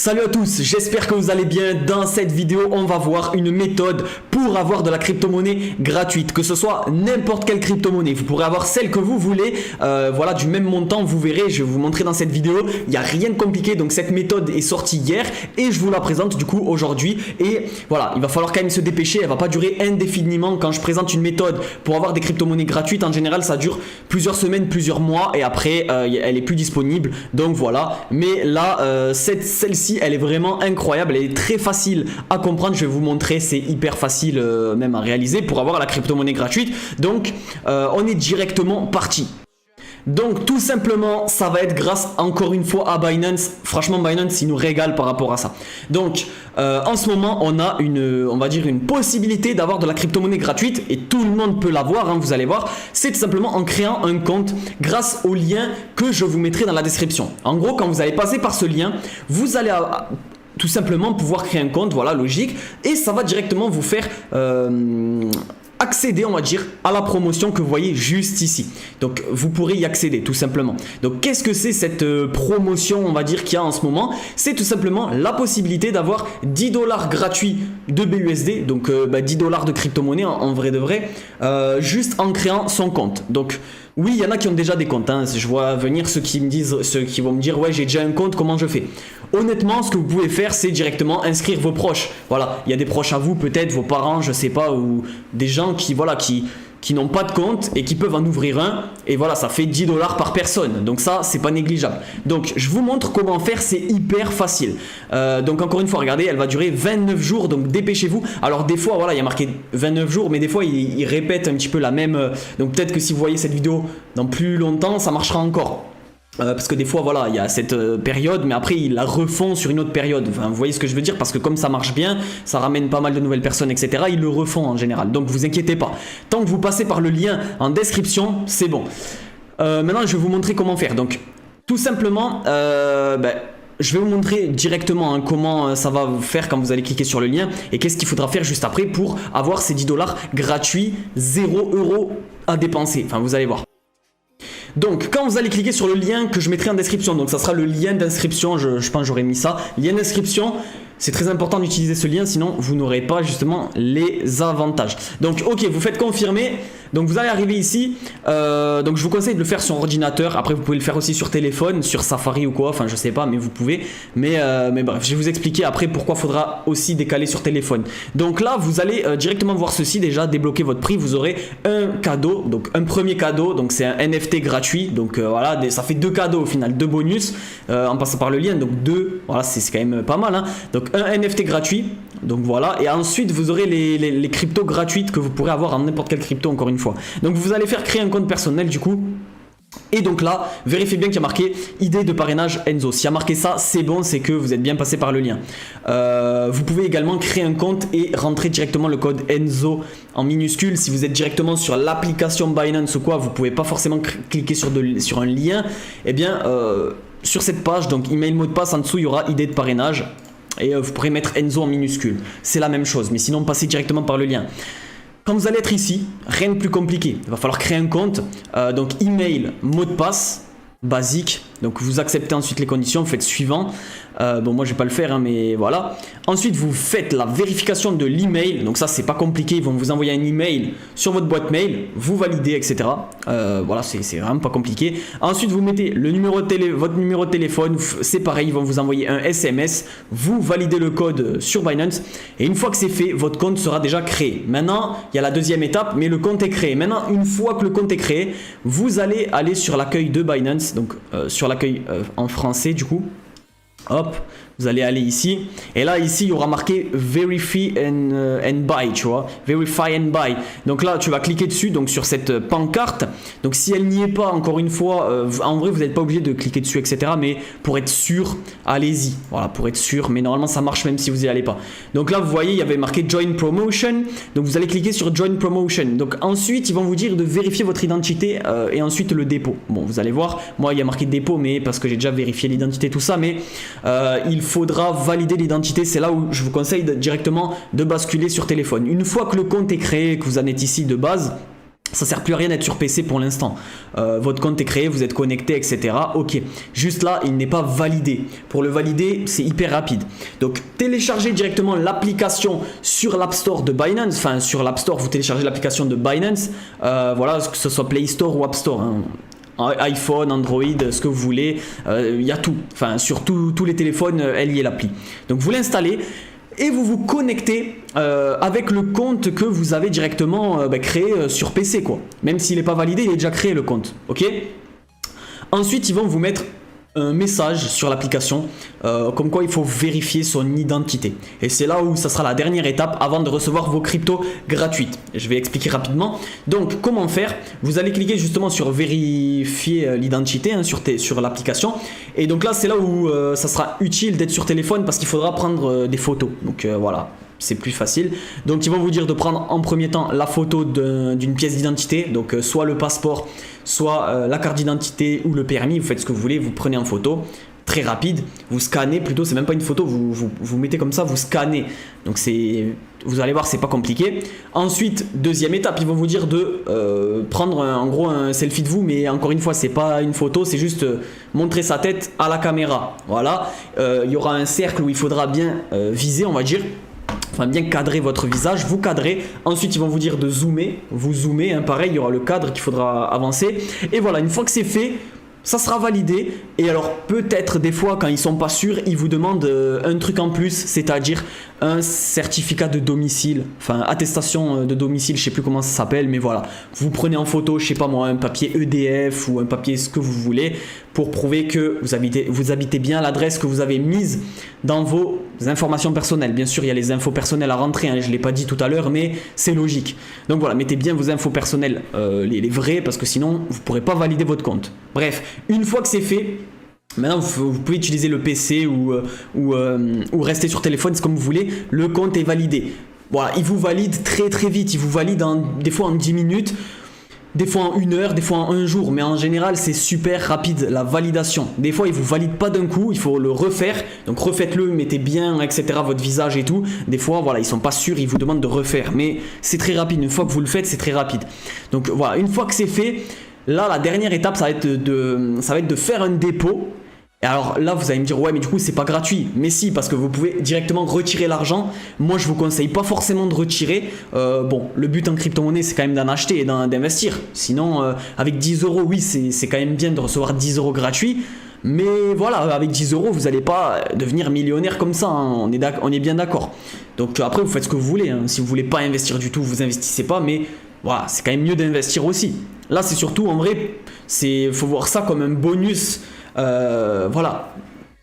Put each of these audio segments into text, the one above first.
Salut à tous, j'espère que vous allez bien. Dans cette vidéo, on va voir une méthode pour avoir de la crypto-monnaie gratuite, que ce soit n'importe quelle crypto-monnaie. Vous pourrez avoir celle que vous voulez, voilà, du même montant. Vous verrez, je vais vous montrer dans cette vidéo. Il n'y a rien de compliqué, donc cette méthode est sortie hier et je vous la présente du coup aujourd'hui. Et voilà, il va falloir quand même se dépêcher. Elle va pas durer indéfiniment. Quand je présente une méthode pour avoir des crypto-monnaies gratuites, en général, ça dure plusieurs semaines, plusieurs mois et après, elle est plus disponible. Donc voilà. Mais là, celle-ci, elle est vraiment incroyable, elle est très facile à comprendre. Je vais vous montrer, c'est hyper facile même à réaliser pour avoir la crypto-monnaie gratuite. Donc on est directement parti. Donc tout simplement, ça va être grâce encore une fois à Binance. Franchement, Binance, il nous régale par rapport à ça. Donc en ce moment, on a on va dire une possibilité d'avoir de la crypto-monnaie gratuite et tout le monde peut l'avoir, hein, vous allez voir. C'est tout simplement en créant un compte grâce au lien que je vous mettrai dans la description. En gros, quand vous allez passer par ce lien, vous allez tout simplement pouvoir créer un compte, voilà, logique. Et ça va directement vous faire accéder, on va dire, à la promotion que vous voyez juste ici. Donc vous pourrez y accéder tout simplement. Donc qu'est-ce que c'est cette promotion, on va dire, qu'il y a en ce moment? C'est tout simplement la possibilité d'avoir 10 $ gratuits de BUSD, donc 10 $ de crypto-monnaie en vrai de vrai, juste en créant son compte. Donc oui, il y en a qui ont déjà des comptes, hein. Je vois venir ceux qui vont me dire ouais, j'ai déjà un compte, comment je fais? Honnêtement, ce que vous pouvez faire, c'est directement inscrire vos proches. Voilà, il y a des proches à vous, peut-être vos parents, je sais pas, ou des gens qui n'ont pas de compte et qui peuvent en ouvrir un. Et voilà, ça fait 10 $ par personne. Donc ça, c'est pas négligeable. Donc je vous montre comment faire, c'est hyper facile. Donc encore une fois, regardez, elle va durer 29 jours, donc dépêchez-vous. Alors des fois, voilà, il y a marqué 29 jours, mais des fois, il répète un petit peu la même. Donc peut-être que si vous voyez cette vidéo dans plus longtemps, ça marchera encore. Parce que des fois, voilà, il y a cette période, mais après, ils la refont sur une autre période. Enfin, vous voyez ce que je veux dire? Parce que comme ça marche bien, ça ramène pas mal de nouvelles personnes, etc. Ils le refont en général. Donc, vous inquiétez pas. Tant que vous passez par le lien en description, c'est bon. Maintenant, je vais vous montrer comment faire. Donc, tout simplement, je vais vous montrer directement hein, comment ça va vous faire quand vous allez cliquer sur le lien et qu'est-ce qu'il faudra faire juste après pour avoir ces 10 $ gratuits, 0 € à dépenser. Enfin, vous allez voir. Donc quand vous allez cliquer sur le lien que je mettrai en description, donc ça sera le lien d'inscription, je pense que j'aurais mis ça, lien d'inscription. C'est très important d'utiliser ce lien, sinon vous n'aurez pas justement les avantages. Donc ok, vous faites confirmer. Donc vous allez arriver ici, donc je vous conseille de le faire sur ordinateur. Après vous pouvez le faire aussi sur téléphone, sur Safari ou quoi, enfin je sais pas, mais vous pouvez. Mais bref, je vais vous expliquer après pourquoi il faudra aussi décaler sur téléphone. Donc là vous allez directement voir ceci, déjà débloquer votre prix. Vous aurez un cadeau, donc un premier cadeau, donc c'est un NFT gratuit. Donc voilà, ça fait 2 cadeaux au final, 2 bonus en passant par le lien. Donc 2, voilà, c'est quand même pas mal, hein. Donc un NFT gratuit, donc voilà, et ensuite vous aurez les cryptos gratuites que vous pourrez avoir en n'importe quelle crypto encore une fois. Donc vous allez faire créer un compte personnel du coup. Et donc là, vérifiez bien qu'il y a marqué idée de parrainage Enzo. S'il y a marqué ça, c'est bon, c'est que vous êtes bien passé par le lien. Vous pouvez également créer un compte et rentrer directement le code Enzo en minuscule. Si vous êtes directement sur l'application Binance ou quoi, vous pouvez pas forcément cliquer sur un lien. Eh bien, sur cette page, donc email, mot de passe, en dessous, il y aura idée de parrainage. Et vous pourrez mettre Enzo en minuscule. C'est la même chose, mais sinon passez directement par le lien. Quand vous allez être ici, rien de plus compliqué. Il va falloir créer un compte. Donc email, mot de passe, basique. Donc vous acceptez ensuite les conditions, vous faites suivant. Bon, moi je vais pas le faire, hein, mais voilà. Ensuite vous faites la vérification de l'email. Donc ça c'est pas compliqué, ils vont vous envoyer un email sur votre boîte mail, vous validez, etc. Voilà, c'est vraiment pas compliqué. Ensuite vous mettez le votre numéro de téléphone, c'est pareil, ils vont vous envoyer un SMS, vous validez le code sur Binance et une fois que c'est fait, votre compte sera déjà créé. Maintenant il y a la deuxième étape, mais le compte est créé. Maintenant une fois que le compte est créé, vous allez aller sur l'accueil de Binance, donc sur l'accueil en français du coup. Hop, vous allez aller ici et là ici il y aura marqué Verify and Buy, tu vois, Verify and Buy. Donc là tu vas cliquer dessus, donc sur cette pancarte. Donc si elle n'y est pas, encore une fois, en vrai vous n'êtes pas obligé de cliquer dessus, etc. Mais pour être sûr, allez-y. Voilà, pour être sûr, mais normalement ça marche même si vous n'y allez pas. Donc là vous voyez il y avait marqué Join Promotion. Donc vous allez cliquer sur Join Promotion. Donc ensuite ils vont vous dire de vérifier votre identité et ensuite le dépôt. Bon, vous allez voir, moi il y a marqué dépôt, mais parce que j'ai déjà vérifié l'identité, tout ça, mais il faudra valider l'identité. C'est là où je vous conseille directement de basculer sur téléphone. Une fois que le compte est créé, que vous en êtes ici de base, Ça sert plus à rien d'être sur PC pour l'instant. Votre compte est créé, vous êtes connecté, etc. Ok. Juste là, il n'est pas validé. Pour le valider, c'est hyper rapide. Donc, téléchargez directement l'application sur l'App Store de Binance. Enfin, sur l'App Store, vous téléchargez l'application de Binance. Voilà, que ce soit Play Store ou App Store. Hein. iPhone, Android, ce que vous voulez. Il y a tout. Enfin, sur tous les téléphones, elle y est l'appli. Donc, vous l'installez. Et vous vous connectez avec le compte que vous avez directement créé sur PC, quoi. Même s'il n'est pas validé, il est déjà créé le compte. Ok. Ensuite, ils vont vous mettre un message sur l'application comme quoi il faut vérifier son identité. Et c'est là où ça sera la dernière étape avant de recevoir vos cryptos gratuites. Je vais expliquer rapidement. Donc, comment faire? Vous allez cliquer justement sur vérifier l'identité sur l'application. Et donc là, c'est là où ça sera utile d'être sur téléphone parce qu'il faudra prendre des photos. Donc voilà. C'est plus facile. Donc ils vont vous dire de prendre en premier temps la photo d'une pièce d'identité. Donc soit le passeport, soit la carte d'identité ou le permis. Vous faites ce que vous voulez, vous prenez en photo. Très rapide. Vous scannez plutôt, c'est même pas une photo, vous mettez comme ça, vous scannez. Donc vous allez voir, c'est pas compliqué. Ensuite, deuxième étape, ils vont vous dire de prendre en gros un selfie de vous. Mais encore une fois, c'est pas une photo, c'est juste montrer sa tête à la caméra. Voilà. Il y aura un cercle où il faudra bien viser, on va dire. Enfin, bien cadrer votre visage, vous cadrez. Ensuite, ils vont vous dire de zoomer. Vous zoomez, hein, pareil, il y aura le cadre qu'il faudra avancer. Et voilà, une fois que c'est fait, ça sera validé. Et alors, peut-être des fois, quand ils sont pas sûrs, ils vous demandent un truc en plus, c'est-à-dire un certificat de domicile. Enfin, attestation de domicile, je sais plus comment ça s'appelle, mais voilà. Vous prenez en photo, je sais pas moi, un papier EDF ou un papier ce que vous voulez pour prouver que vous habitez bien l'adresse que vous avez mise dans vos informations personnelles. Bien sûr, il y a les infos personnelles à rentrer, hein, je ne l'ai pas dit tout à l'heure, mais c'est logique. Donc voilà, mettez bien vos infos personnelles, les vraies, parce que sinon, vous ne pourrez pas valider votre compte. Bref, une fois que c'est fait, maintenant vous pouvez utiliser le PC ou rester sur téléphone, c'est comme vous voulez, le compte est validé. Voilà, il vous valide très très vite, il vous valide des fois en 10 minutes. Des fois en 1 heure, des fois en 1 jour, mais en général c'est super rapide la validation. Des fois ils vous valident pas d'un coup, il faut le refaire, donc refaites-le, mettez bien etc. votre visage et tout. Des fois voilà, ils sont pas sûrs, ils vous demandent de refaire, mais c'est très rapide, une fois que vous le faites c'est très rapide. Donc voilà, une fois que c'est fait, là la dernière étape ça va être de faire un dépôt. Et alors là vous allez me dire ouais mais du coup c'est pas gratuit, mais si, parce que vous pouvez directement retirer l'argent. Moi je vous conseille pas forcément de retirer, bon le but en crypto-monnaie c'est quand même d'en acheter et d'investir, sinon avec 10 euros oui c'est quand même bien de recevoir 10 euros gratuits, mais voilà avec 10 euros vous n'allez pas devenir millionnaire comme ça, hein. On est bien d'accord. Donc après vous faites ce que vous voulez, hein. Si vous voulez pas investir du tout vous investissez pas, mais voilà c'est quand même mieux d'investir aussi. Là c'est surtout en vrai, faut voir ça comme un bonus. Voilà,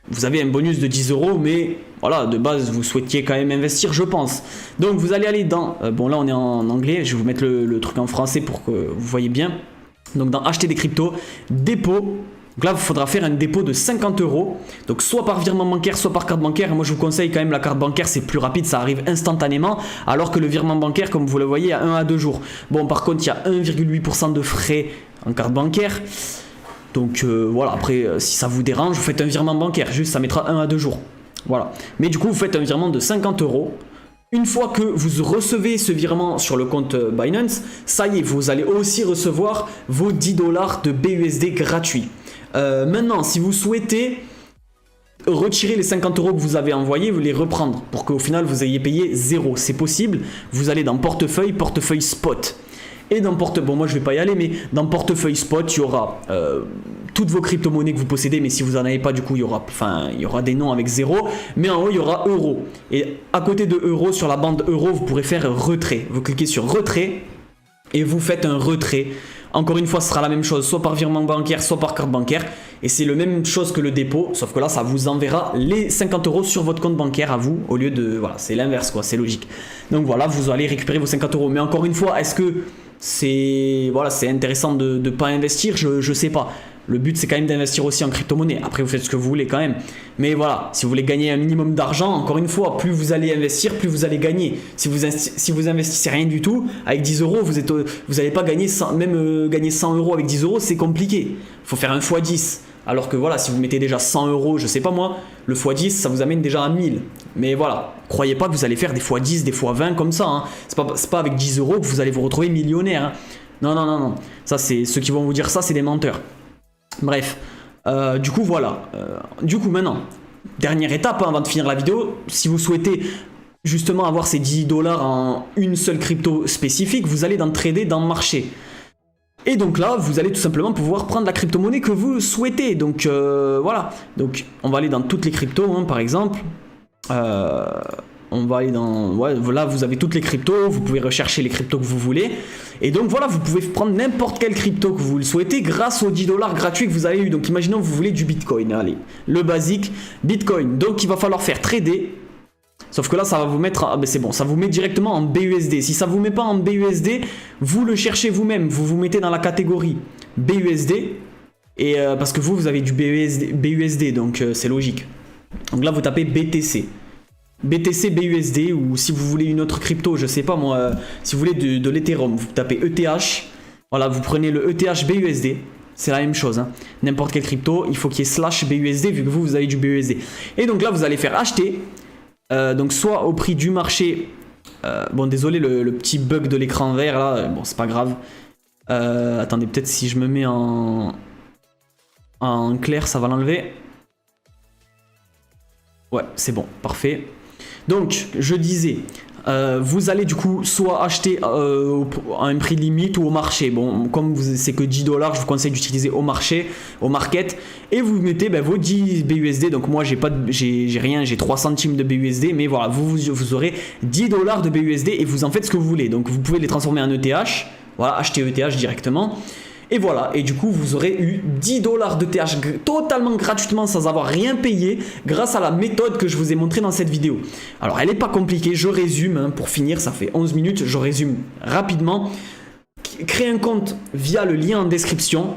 vous avez un bonus de 10 euros, mais voilà, de base vous souhaitiez quand même investir, je pense. Donc vous allez aller dans, bon là on est en anglais, je vais vous mettre le truc en français pour que vous voyez bien. Donc dans acheter des cryptos, dépôt. Donc là il faudra faire un dépôt de 50 euros, donc soit par virement bancaire, soit par carte bancaire. Et moi je vous conseille quand même la carte bancaire, c'est plus rapide, ça arrive instantanément, alors que le virement bancaire, comme vous le voyez, il y a 1 à 2 jours. Bon par contre il y a 1,8% de frais en carte bancaire. Donc voilà, après si ça vous dérange, vous faites un virement bancaire, juste ça mettra 1 à 2 jours. Voilà. Mais du coup, vous faites un virement de 50 euros. Une fois que vous recevez ce virement sur le compte Binance, ça y est, vous allez aussi recevoir vos 10 $ de BUSD gratuits. Maintenant, si vous souhaitez retirer les 50 euros que vous avez envoyés, vous les reprendre pour qu'au final vous ayez payé 0. C'est possible. Vous allez dans portefeuille spot. Et dans bon moi je vais pas y aller, mais dans portefeuille spot il y aura toutes vos crypto-monnaies que vous possédez, mais si vous en avez pas du coup il y aura des noms avec 0, mais en haut il y aura euro, et à côté de euro, sur la bande euro, vous pourrez faire retrait. Vous cliquez sur retrait et vous faites un retrait. Encore une fois ce sera la même chose, soit par virement bancaire, soit par carte bancaire, et c'est la même chose que le dépôt, sauf que là ça vous enverra les 50 euros sur votre compte bancaire à vous, au lieu de, voilà, c'est l'inverse quoi, c'est logique. Donc voilà, vous allez récupérer vos 50 euros, mais encore une fois, est-ce que c'est intéressant de ne pas investir? Je sais pas. Le but c'est quand même d'investir aussi en crypto-monnaie. Après vous faites ce que vous voulez quand même. Mais voilà, si vous voulez gagner un minimum d'argent, encore une fois, plus vous allez investir, plus vous allez gagner. Si vous investissez rien du tout, avec 10 euros, vous n'allez pas gagner, gagner 100 euros avec 10 euros, c'est compliqué. Il faut faire un x10. Alors que voilà, si vous mettez déjà 100 euros, je sais pas moi, le x10 ça vous amène déjà à 1000. Mais voilà, croyez pas que vous allez faire des x10, des x20 comme ça, hein. C'est pas avec 10 euros que vous allez vous retrouver millionnaire, hein. Non, non, non, non. Ça, c'est ceux qui vont vous dire ça, c'est des menteurs. Bref. Du coup, voilà. Du coup, maintenant, dernière étape, hein, avant de finir la vidéo. Si vous souhaitez justement avoir ces 10 $ en une seule crypto spécifique, vous allez dans Trader dans Marché. Et donc là, vous allez tout simplement pouvoir prendre la crypto-monnaie que vous souhaitez. Donc voilà. Donc on va aller dans toutes les cryptos, hein, par exemple. On va aller dans... Ouais, là, vous avez toutes les cryptos. Vous pouvez rechercher les cryptos que vous voulez. Et donc voilà, vous pouvez prendre n'importe quelle crypto que vous le souhaitez grâce aux 10 $ gratuits que vous avez eu. Donc imaginons que vous voulez du Bitcoin. Allez, le basique Bitcoin. Donc il va falloir faire trader. Sauf que là, ça va vous mettre... Ah ben c'est bon, ça vous met directement en BUSD. Si ça ne vous met pas en BUSD, vous le cherchez vous-même. Vous vous mettez dans la catégorie BUSD. Et parce que vous avez du BUSD, donc c'est logique. Donc là, vous tapez BTC. BTC BUSD, ou si vous voulez une autre crypto, je sais pas moi, si vous voulez de l'Ethereum, vous tapez ETH. Voilà, vous prenez le ETH BUSD. C'est la même chose, hein. N'importe quelle crypto, il faut qu'il y ait /BUSD vu que vous avez du BUSD. Et donc là, vous allez faire acheter. Donc soit au prix du marché, bon désolé le petit bug de l'écran vert là, bon c'est pas grave. Attendez, peut-être si je me mets en clair ça va l'enlever. Ouais, c'est bon, parfait. Donc je disais, vous allez du coup soit acheter à un prix limite ou au marché. Bon, comme c'est que 10 $, je vous conseille d'utiliser au marché, au market. Et vous mettez vos 10 BUSD. Donc moi, j'ai rien, j'ai 3 centimes de BUSD. Mais voilà, vous aurez 10 $ de BUSD et vous en faites ce que vous voulez. Donc vous pouvez les transformer en ETH. Voilà, acheter ETH directement. Et voilà, et du coup, vous aurez eu 10 $ d'ETH totalement gratuitement sans avoir rien payé grâce à la méthode que je vous ai montrée dans cette vidéo. Alors, elle n'est pas compliquée, je résume, hein, pour finir, ça fait 11 minutes, je résume rapidement. Créez un compte via le lien en description,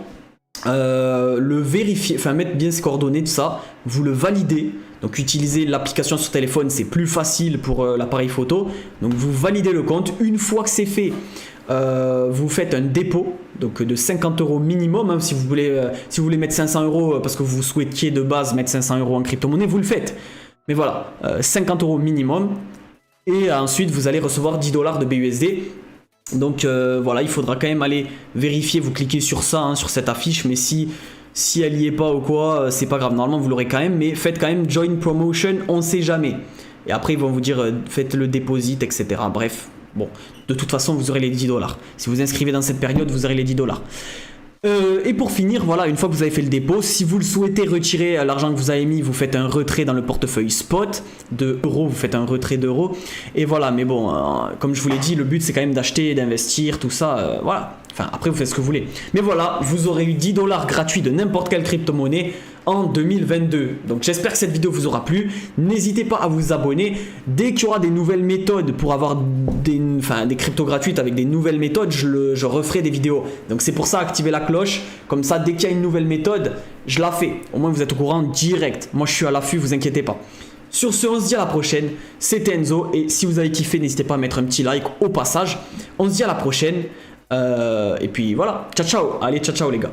le vérifier, enfin mettre bien ses coordonnées, tout ça, vous le validez. Donc utiliser l'application sur téléphone, c'est plus facile pour l'appareil photo. Donc vous validez le compte, une fois que c'est fait, vous faites un dépôt donc de 50 € minimum, hein, si vous voulez mettre 500 € parce que vous souhaitiez de base mettre 500 € en crypto-monnaie, vous le faites. Mais voilà, 50 € minimum. Et ensuite, vous allez recevoir 10 $ de BUSD. Donc voilà, il faudra quand même aller vérifier, vous cliquez sur ça, hein, sur cette affiche, mais si elle y est pas ou quoi, c'est pas grave, normalement vous l'aurez quand même, mais faites quand même Join Promotion, on sait jamais. Et après, ils vont vous dire, faites le deposit, etc. Bref. Bon, de toute façon, vous aurez les 10 $. Si vous inscrivez dans cette période, vous aurez les 10 $. Et pour finir, voilà, une fois que vous avez fait le dépôt, si vous le souhaitez retirer l'argent que vous avez mis, vous faites un retrait dans le portefeuille spot de euros, vous faites un retrait d'euros. Et voilà, mais bon, comme je vous l'ai dit, le but c'est quand même d'acheter, d'investir, tout ça, voilà. Enfin, après vous faites ce que vous voulez. Mais voilà, vous aurez eu 10 $ gratuits de n'importe quelle crypto-monnaie en 2022. Donc j'espère que cette vidéo vous aura plu. N'hésitez pas à vous abonner. Dès qu'il y aura des nouvelles méthodes pour avoir des cryptos gratuites avec des nouvelles méthodes, je referai des vidéos. Donc c'est pour ça, activez la cloche. Comme ça, dès qu'il y a une nouvelle méthode, je la fais. Au moins vous êtes au courant direct. Moi je suis à l'affût, vous inquiétez pas. Sur ce, on se dit à la prochaine. C'était Enzo. Et si vous avez kiffé, n'hésitez pas à mettre un petit like au passage. On se dit à la prochaine. Et puis voilà. Ciao ciao. Allez, ciao ciao les gars.